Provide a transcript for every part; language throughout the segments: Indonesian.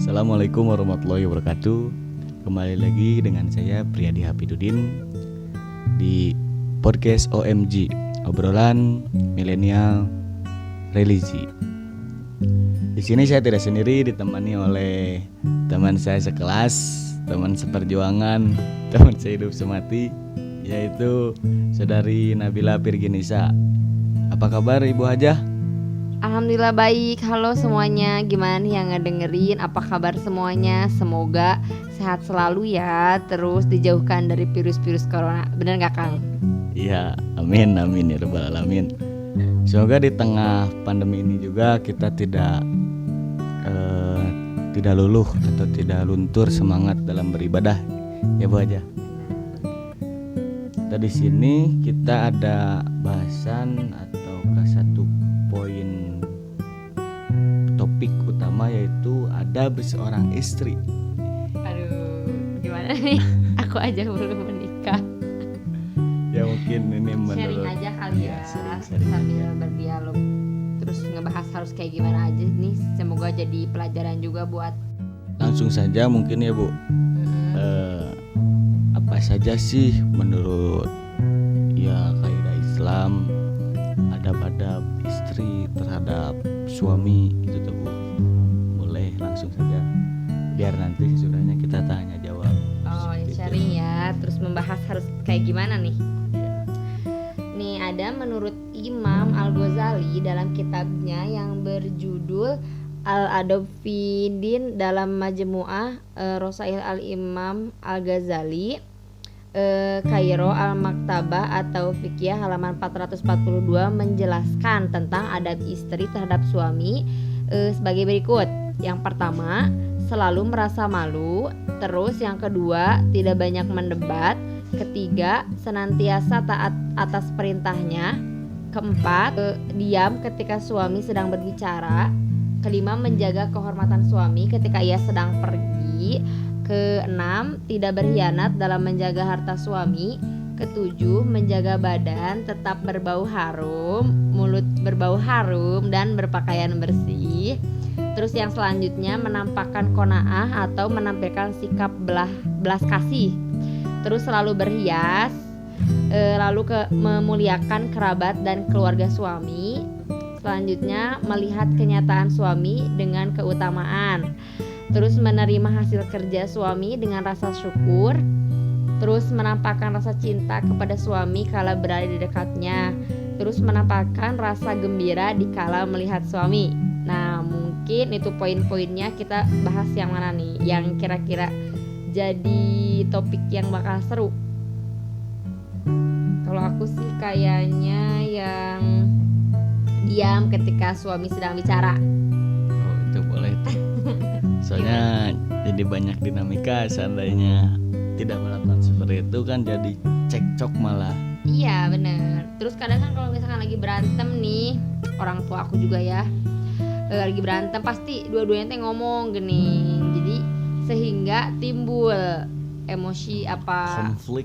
Assalamualaikum warahmatullahi wabarakatuh. Kembali lagi dengan saya Priyadi Hapidudin di podcast OMG, obrolan milenial religi. Di sini saya tidak sendiri, ditemani oleh teman saya sekelas, teman seperjuangan, teman sehidup semati, yaitu Saudari Nabila Pirginisa. Apa kabar Ibu Hajah? Alhamdulillah baik. Halo semuanya, gimana nih yang ngedengerin? Apa kabar semuanya? Semoga sehat selalu ya, terus dijauhkan dari virus-virus corona. Bener gak Kang? Iya, amin ya rabbal alamin. Semoga di tengah pandemi ini juga kita tidak luluh atau tidak luntur semangat dalam beribadah, ya Bu Hajah. Di sini kita ada bahasan atau satu poin topik utama, yaitu adab seorang istri. Aduh, gimana nih? Aku aja belum menikah. Ya mungkin ini Sharing aja kali ya, sambil berdialog. Terus ngebahas harus kayak gimana aja nih. Semoga jadi pelajaran juga buat. Langsung saja mungkin ya Bu. Apa saja sih menurut kaidah Islam adab-adab istri terhadap suami gitu tuh Bu. Boleh langsung saja, biar nanti sesudahnya kita tanya jawab. Oh, sharing ya. Terus membahas harus kayak gimana nih? Ya. Nih ada menurut Imam Al-Ghazali dalam kitabnya yang berjudul Al-Adab fi Din dalam Majmu'ah Rasail Al-Imam Al-Ghazali, Kairo Al-Maktabah atau Fiqhiyah halaman 442 menjelaskan tentang adab istri terhadap suami sebagai berikut. Yang pertama, selalu merasa malu. Terus yang kedua, tidak banyak mendebat. Ketiga, senantiasa taat atas perintahnya. Keempat, diam ketika suami sedang berbicara. Kelima, menjaga kehormatan suami ketika ia sedang pergi. Keenam, tidak berkhianat dalam menjaga harta suami. Ketujuh, menjaga badan tetap berbau harum, mulut berbau harum, dan berpakaian bersih. Terus yang selanjutnya, menampakkan qanaah atau menampilkan sikap belas kasih. Terus selalu berhias, lalu memuliakan kerabat dan keluarga suami. Selanjutnya, melihat kenyataan suami dengan keutamaan. Terus menerima hasil kerja suami dengan rasa syukur. Terus menampakkan rasa cinta kepada suami kala berada di dekatnya. Terus menampakkan rasa gembira dikala melihat suami. Nah, mungkin itu poin-poinnya. Kita bahas yang mana nih yang kira-kira jadi topik yang bakal seru? Kalau aku sih kayaknya yang diam ketika suami sedang bicara. Oh, itu boleh tuh. Soalnya jadi banyak dinamika, seandainya tidak melakukan seperti itu kan jadi cekcok malah. Iya bener. Terus kadang kan kalau misalkan lagi berantem nih, orang tua aku juga ya, lagi berantem pasti dua-duanya ngomong gini. Jadi sehingga timbul emosi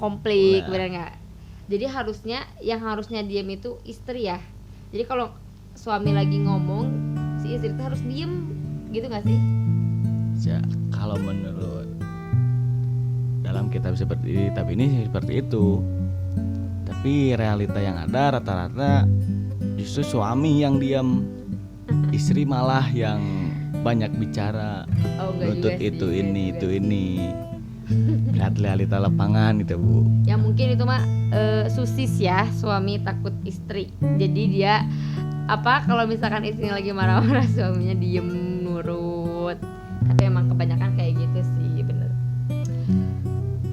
konflik bener nggak? Jadi yang harusnya diam itu istri ya. Jadi kalau suami lagi ngomong, si istri itu harus diem gitu nggak sih? Ya, kalau menurut dalam kitab ini seperti itu. Tapi realita yang ada rata-rata justru suami yang diam, istri malah yang banyak bicara, nuntut itu ini. Lihat realita lapangan itu Bu. Ya mungkin itu mah susis ya, suami takut istri. Jadi dia kalau misalkan istrinya lagi marah-marah, suaminya diem nurut. Tapi emang kebanyakan kayak gitu sih, bener.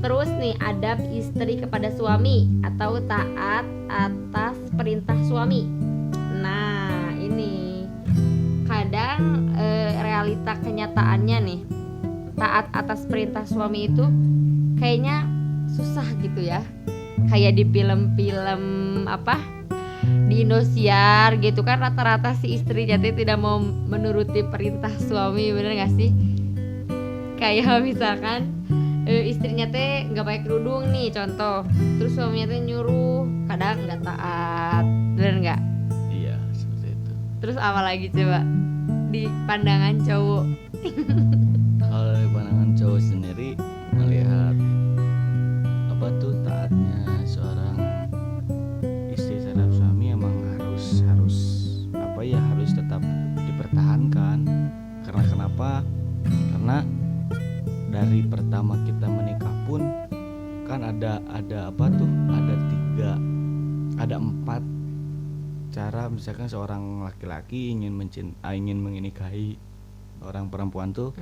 Terus nih, adab istri kepada suami atau taat atas perintah suami. Nah ini kadang realita kenyataannya nih, taat atas perintah suami itu kayaknya susah gitu ya. Kayak di film-film di Indosiar gitu kan, rata-rata si istrinya tidak mau menuruti perintah suami, bener gak sih? Kayak misalkan istrinya nggak pakai kerudung nih contoh, terus suaminya nyuruh, kadang nggak taat, bener nggak? Iya seperti itu. Terus apa lagi coba di pandangan cowok? Kenapa? Karena dari pertama kita menikah pun kan ada apa tuh? Ada 4 cara misalkan seorang laki-laki ingin menikahi orang perempuan tuh.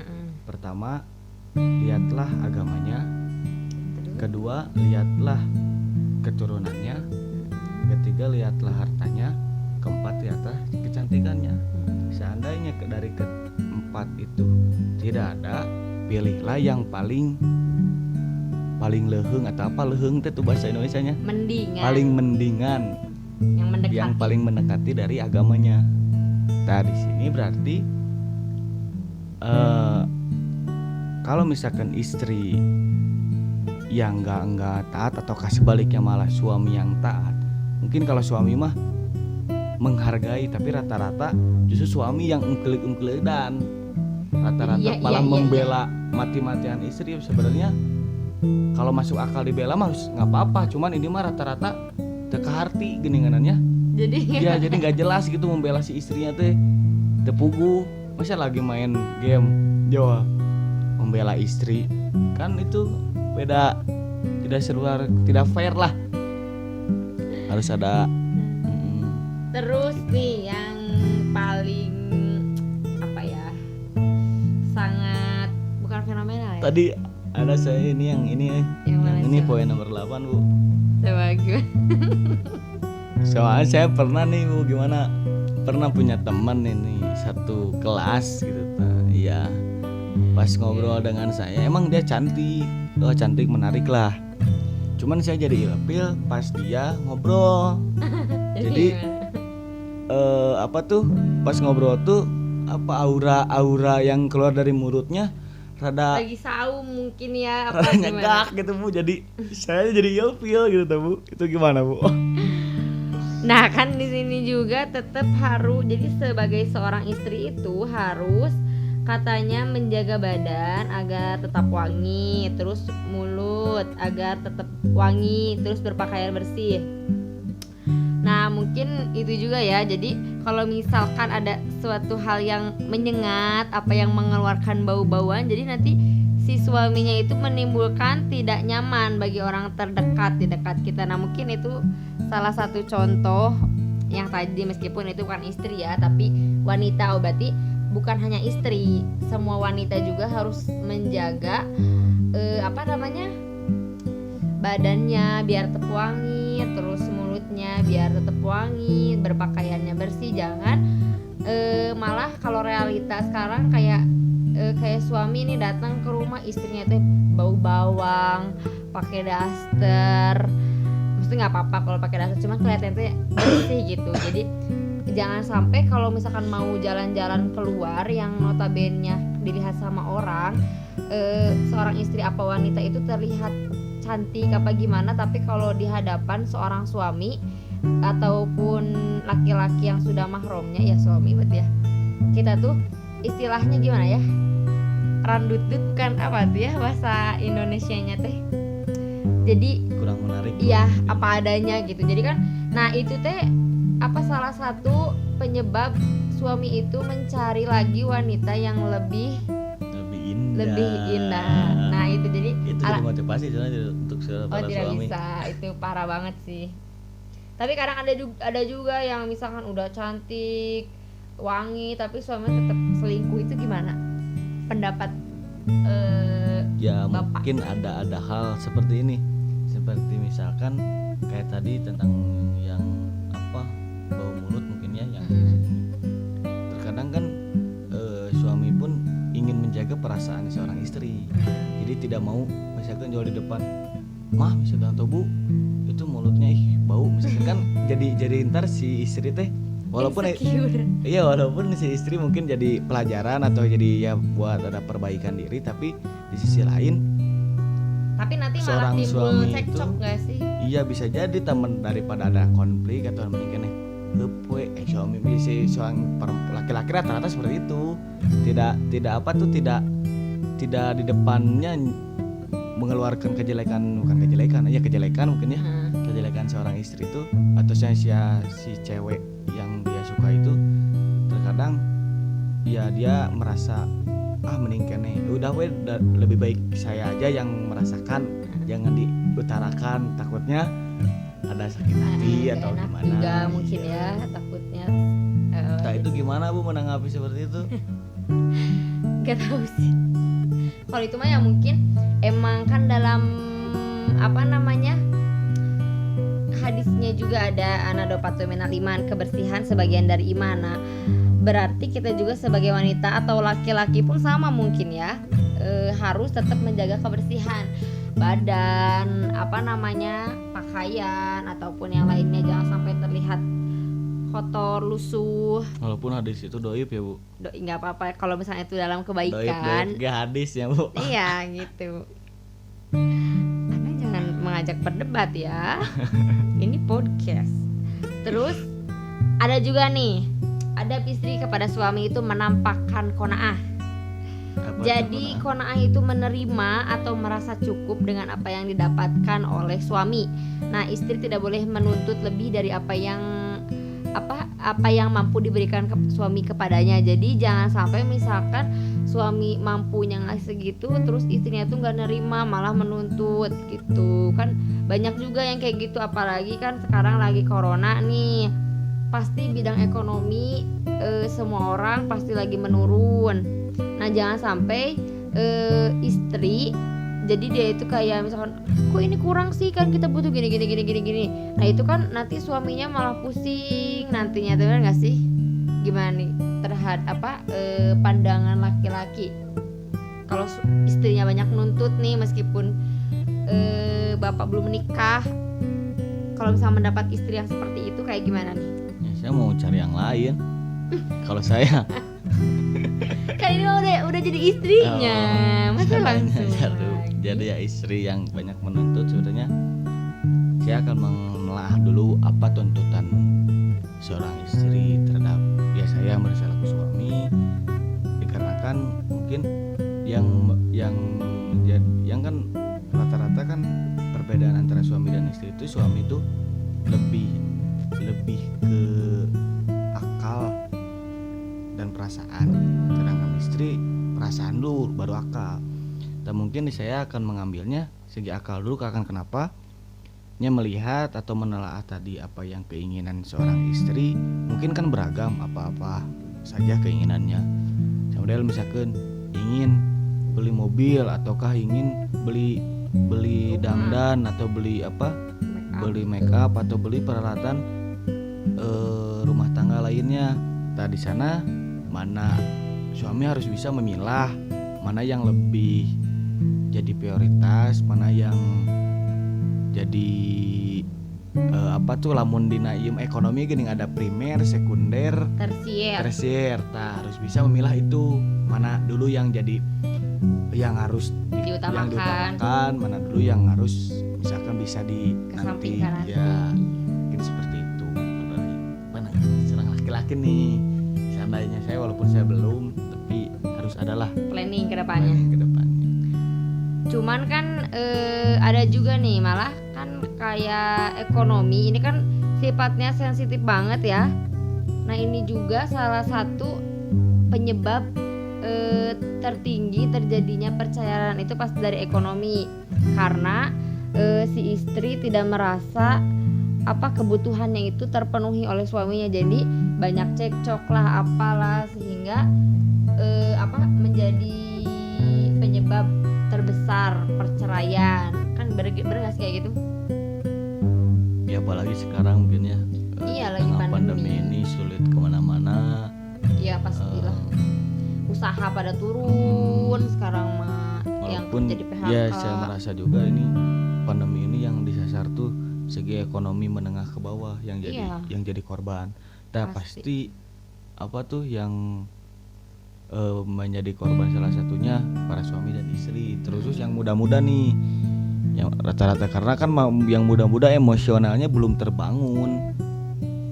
Pertama, lihatlah agamanya. Kedua, lihatlah keturunannya. Ketiga, lihatlah hartanya. Keempat, lihatlah kecantikannya. Seandainya dari keempat itu tidak ada, pilihlah yang paling leheng atau apa leheng itu bahasa Indonesianya? Paling mendingan. Yang paling mendekati dari agamanya. Nah, di sini berarti kalau misalkan istri yang enggak taat atau sebaliknya malah suami yang taat. Mungkin kalau suami mah menghargai, tapi rata-rata justru suami yang engkelik dan rata-rata malah membela mati-matian istri. Sebenarnya kalau masuk akal dibela mah nggak apa-apa, cuman ini mah rata-rata teka harti geninganannya. Jadi nggak jelas gitu membela si istrinya teh tepugu. Masa lagi main game Jawa membela istri, kan itu beda, tidak fair lah. Harus ada. Terus nih yang paling sangat bukan fenomenal ya. Tadi ada saya ini yang ini poin nomor 8 Bu. Coba gimana? Soalnya saya pernah nih Bu, pernah punya teman ini satu kelas gitu. Iya. Pas ngobrol dengan saya, emang dia cantik menarik lah. Cuman saya jadi ilfil pas dia ngobrol. Jadi pas ngobrol tuh aura yang keluar dari mulutnya rada lagi saum mungkin ya, rada nyegak gitu Bu. Jadi saya jadi ilfil gitu Bu. Itu gimana Bu? Nah kan di sini juga tetap harus, jadi sebagai seorang istri itu harus katanya menjaga badan agar tetap wangi, terus mulut agar tetap wangi, terus berpakaian bersih. Nah mungkin itu juga ya. Jadi kalau misalkan ada suatu hal yang menyengat, apa yang mengeluarkan bau-bauan, jadi nanti si suaminya itu menimbulkan tidak nyaman bagi orang terdekat di dekat kita. Nah mungkin itu salah satu contoh yang tadi, meskipun itu bukan istri ya, tapi wanita. Berarti bukan hanya istri, semua wanita juga harus menjaga badannya biar tetap wangi, terus mulutnya biar tetap wangi, berpakaiannya bersih. Jangan malah kalau realita sekarang kayak suami ini datang ke rumah istrinya tuh bau bawang, pakai daster. Mesti nggak apa-apa kalau pakai daster, cuma kelihatannya bersih gitu. Jadi jangan sampai kalau misalkan mau jalan-jalan keluar yang notabene dilihat sama orang, seorang istri apa wanita itu terlihat cantik apa gimana, tapi kalau di hadapan seorang suami ataupun laki-laki yang sudah mahromnya ya suami berarti ya, kita tuh istilahnya gimana ya, randutut kan apa tuh ya bahasa Indonesianya teh, jadi kurang menarik. Iya apa adanya gitu. Jadi kan nah itu teh salah satu penyebab suami itu mencari lagi wanita yang lebih indah. Nah itu jadi itu motivasi sebenarnya untuk para tidak suami. Bisa, itu parah banget sih. Tapi kadang ada juga yang misalkan udah cantik, wangi, tapi suaminya tetap selingkuh. Itu gimana pendapat ya Bapak? Mungkin ada hal seperti ini, seperti misalkan kayak tadi tentang yang bau mulut mungkin ya, yang terkadang kan suami pun ingin menjaga perasaan seorang istri, jadi tidak mau misalkan jual di depan, mah misalkan atau bu itu mulutnya bau misalkan kan, jadi ntar si istri teh walaupun si istri mungkin jadi pelajaran atau jadi ya buat ada perbaikan diri, tapi di sisi lain nanti malah timbul cekcok nggak sih? Iya bisa jadi teman, daripada ada konflik atau mungkin suami bisa seorang laki-laki rata-rata seperti itu, tidak di depannya mengeluarkan kejelekan mungkin ya, kejelekan seorang istri itu atau si cewek yang dia suka itu, terkadang ya dia merasa mending kene udah we lebih baik saya aja yang merasakan, jangan diutarakan, takutnya ada sakit hati Nggak atau enak gimana juga mungkin iya. ya takutnya. Nah itu gimana Bu menanggapi seperti itu? Gak tahu sih. Kalau itu mah ya mungkin emang kan dalam apa namanya hadisnya juga ada anadopatu minal iman, kebersihan sebagian dari iman. Nah, berarti kita juga sebagai wanita atau laki-laki pun sama mungkin ya, harus tetap menjaga kebersihan badan, apa namanya pakaian ataupun yang lainnya, jangan sampai terlihat kotor, lusuh. Walaupun hadis itu doib ya Bu. Nggak apa-apa kalau misalnya itu dalam Doib kebaikan. gak hadis ya Bu. Iya gitu. Anda jangan mengajak berdebat ya. Ini podcast. Terus ada juga nih, adab istri kepada suami itu menampakkan qanaah. Jadi qanaah itu menerima atau merasa cukup dengan apa yang didapatkan oleh suami. Nah, istri tidak boleh menuntut lebih dari apa yang mampu diberikan suami kepadanya. Jadi jangan sampai misalkan suami mampunya ngasih segitu terus istrinya tuh nggak nerima malah menuntut gitu kan. Banyak juga yang kayak gitu, apalagi kan sekarang lagi corona nih, pasti bidang ekonomi semua orang pasti lagi menurun. Nah jangan sampai istri jadi dia itu kayak misalkan kok ini kurang sih, kan kita butuh gini. Nah itu kan nanti suaminya malah pusing nantinya, benar nggak sih? Gimana nih terhadap pandangan laki-laki kalau istrinya banyak nuntut nih meskipun bapak belum menikah, kalau misalnya mendapat istri yang seperti itu kayak gimana nih? Ya, saya mau cari yang lain. Kalau saya kan ini udah jadi istrinya, masa langsung jadi ya istri yang banyak menuntut. Sebetulnya saya akan menelaah dulu apa tuntutan seorang istri terhadap ya saya bersalaku suami, dikarenakan mungkin yang kan rata-rata kan perbedaan antara suami dan istri itu, suami itu lebih ke akal dan perasaan, sedangkan istri perasaan dulu baru akal. Dan mungkin saya akan mengambilnya segi akal dulu, akan kenapa nya melihat atau menelaah tadi apa yang keinginan seorang istri mungkin kan beragam apa saja keinginannya. Model misalkan ingin beli mobil ataukah ingin beli dandan atau beli make up atau beli peralatan rumah tangga lainnya. Nah di sana mana suami harus bisa memilah mana yang lebih jadi prioritas, mana yang jadi lamun dina ieu ekonomi geuning ada primer, sekunder, tersier. Nah, harus bisa memilah itu mana dulu yang jadi yang harus diutamakan, mana dulu yang harus misalkan bisa di nanti ya. Mungkin seperti itu. Mana serang laki-laki nih. Seandainya saya walaupun saya belum, tapi harus adalah planning ke depannya. Cuman kan ada juga nih malah kan kayak ekonomi ini kan sifatnya sensitif banget ya. Nah ini juga salah satu penyebab tertinggi terjadinya perceraian itu pasti dari ekonomi, karena si istri tidak merasa kebutuhannya itu terpenuhi oleh suaminya, jadi banyak cekcok lah apalah sehingga menjadi penyebab terbesar perceraian. Kan bener gak sih kayak gitu? Ya apalagi sekarang mungkin ya lagi pandemi ini sulit kemana-mana. Iya pastilah usaha pada turun sekarang mah. Walaupun yang jadi PHK ya saya merasa juga ini pandemi ini yang disasar tuh segi ekonomi menengah ke bawah yang jadi korban. Nah pasti yang menjadi korban salah satunya para suami dan istri, terus yang muda-muda nih yang rata-rata, karena kan yang muda-muda emosionalnya belum terbangun,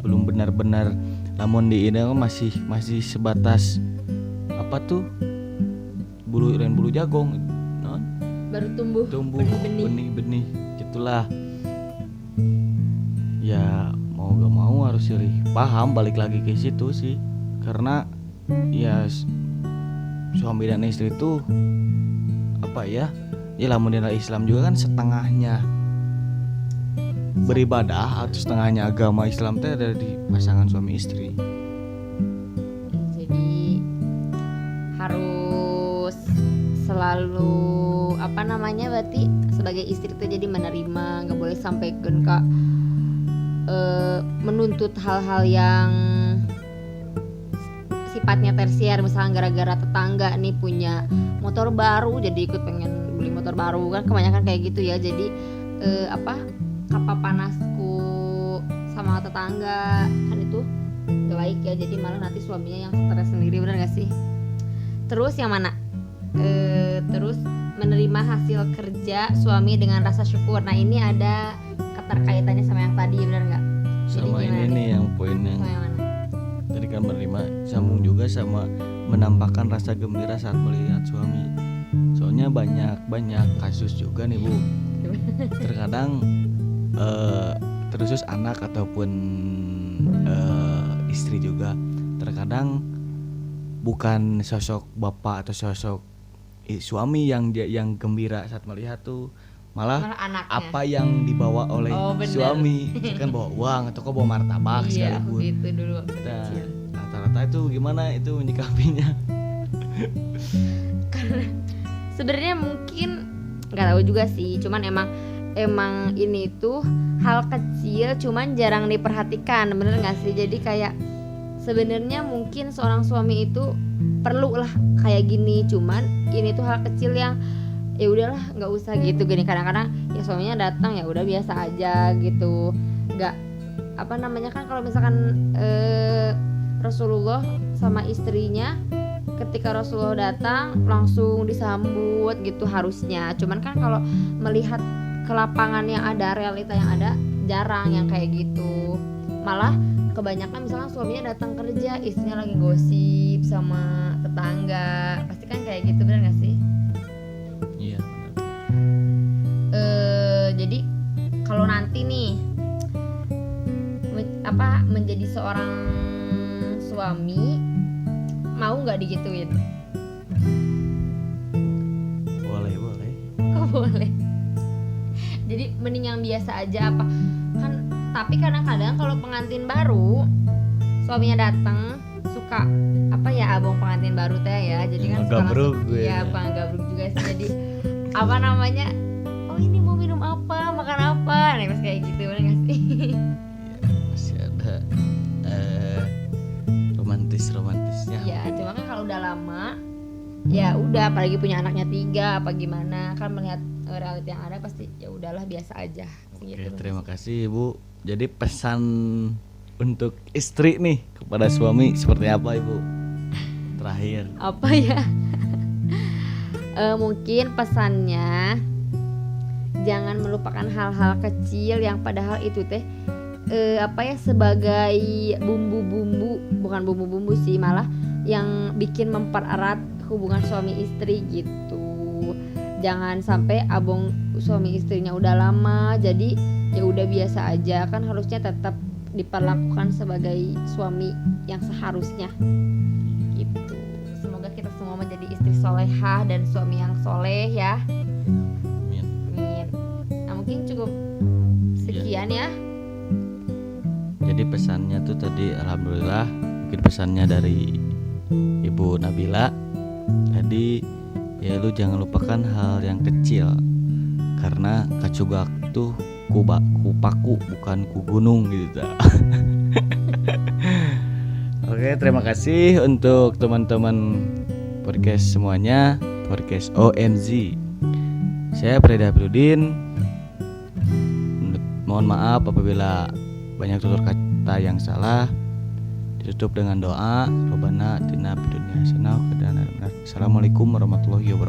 belum benar-benar, namun di ini masih sebatas bulu jagong baru tumbuh benih gitulah ya. Mau gak mau harus paham balik lagi ke situ sih, karena ya suami dan istri itu apa ya? Ya lamun dalam Islam juga kan setengahnya beribadah atau setengahnya agama Islam teh ada di pasangan suami istri. Jadi harus selalu apa namanya berarti sebagai istri itu jadi menerima, nggak boleh sampai kak menuntut hal-hal yang sifatnya tersier, misalnya gara-gara tetangga nih punya motor baru jadi ikut pengen beli motor baru, kan kebanyakan kayak gitu ya. Jadi apa panasku sama tetangga kan itu gak baik ya, jadi malah nanti suaminya yang stres sendiri, benar gak sih? Terus yang mana? Terus menerima hasil kerja suami dengan rasa syukur. Nah ini ada keterkaitannya sama yang tadi, benar nggak? Sama ini nih yang poin yang mana? tadi kan menerima sambung juga sama menampakkan rasa gembira saat melihat suami. Soalnya banyak kasus juga nih Bu. Terkadang terus anak ataupun istri juga terkadang bukan sosok bapak atau sosok suami yang gembira saat melihat tuh, malah Anaknya. apa yang dibawa oleh suami, kan bawa uang atau kok bawa martabak sekalipun. Iya, itu dulu waktu Nah, kecil. rata-rata itu gimana itu menyikapinya? Karena sebenarnya mungkin nggak tahu juga sih, cuman emang ini tuh hal kecil cuman jarang diperhatikan, bener nggak sih? Jadi kayak sebenarnya mungkin seorang suami itu perlu lah kayak gini, cuman ini tuh hal kecil yang ya udahlah nggak usah gitu gini. Kadang-kadang ya suaminya datang ya udah biasa aja gitu, nggak apa namanya kan kalau misalkan Rasulullah sama istrinya ketika Rasulullah datang langsung disambut gitu harusnya. Cuman kan kalau melihat ke lapangan yang ada, realita yang ada, jarang yang kayak gitu. Malah kebanyakan misalnya suaminya datang kerja, istrinya lagi gosip sama tetangga, pasti kan kayak gitu, benar nggak sih? Iya benar. Jadi kalau nanti nih menjadi seorang suami, mau nggak digituin? Boleh. Kok boleh? Jadi mending yang biasa aja apa? Kan tapi kadang-kadang kalau pengantin baru suaminya datang suka apa ya, abang pengantin baru teh ya. Jadi kan suka gabruk langsung, gue iya, ya. bukan gabruk juga sih. Jadi apa namanya? Oh ini mau minum apa? Makan apa? Nah pas kayak gitu, bener nggak sih? Masih ada romantisnya. Iya, cuma kan kalau udah lama ya udah, apalagi punya anaknya 3 apa gimana, kan melihat realita yang ada pasti ya udahlah biasa aja. Oke, Gitu. terima kasih Ibu. Jadi pesan untuk istri nih kepada suami seperti apa Ibu? Terakhir. Apa ya? Mungkin pesannya jangan melupakan hal-hal kecil yang padahal itu teh sebagai bumbu-bumbu, bukan bumbu-bumbu sih, malah yang bikin mempererat hubungan suami istri gitu. Jangan sampai abong suami istrinya udah lama jadi ya udah biasa aja, kan harusnya tetap diperlakukan sebagai suami yang seharusnya gitu. Semoga kita semua menjadi istri solehah dan suami yang soleh ya. Amin. Amin. Nah mungkin cukup sekian ya. Jadi pesannya tuh tadi alhamdulillah mungkin pesannya dari Ibu Nabila. Jadi ya lu jangan lupakan hal yang kecil, karena kacugak tuh ku paku bukan ku gunung gitu. Oke, terima kasih untuk teman-teman podcast semuanya, podcast OMG. Saya Preda Abdudin. Mohon maaf apabila banyak tutur kata yang salah. Ditutup dengan doa, Robbana atina fid dunya hasanah wa qina adzabannar. Assalamualaikum warahmatullahi wabarakatuh.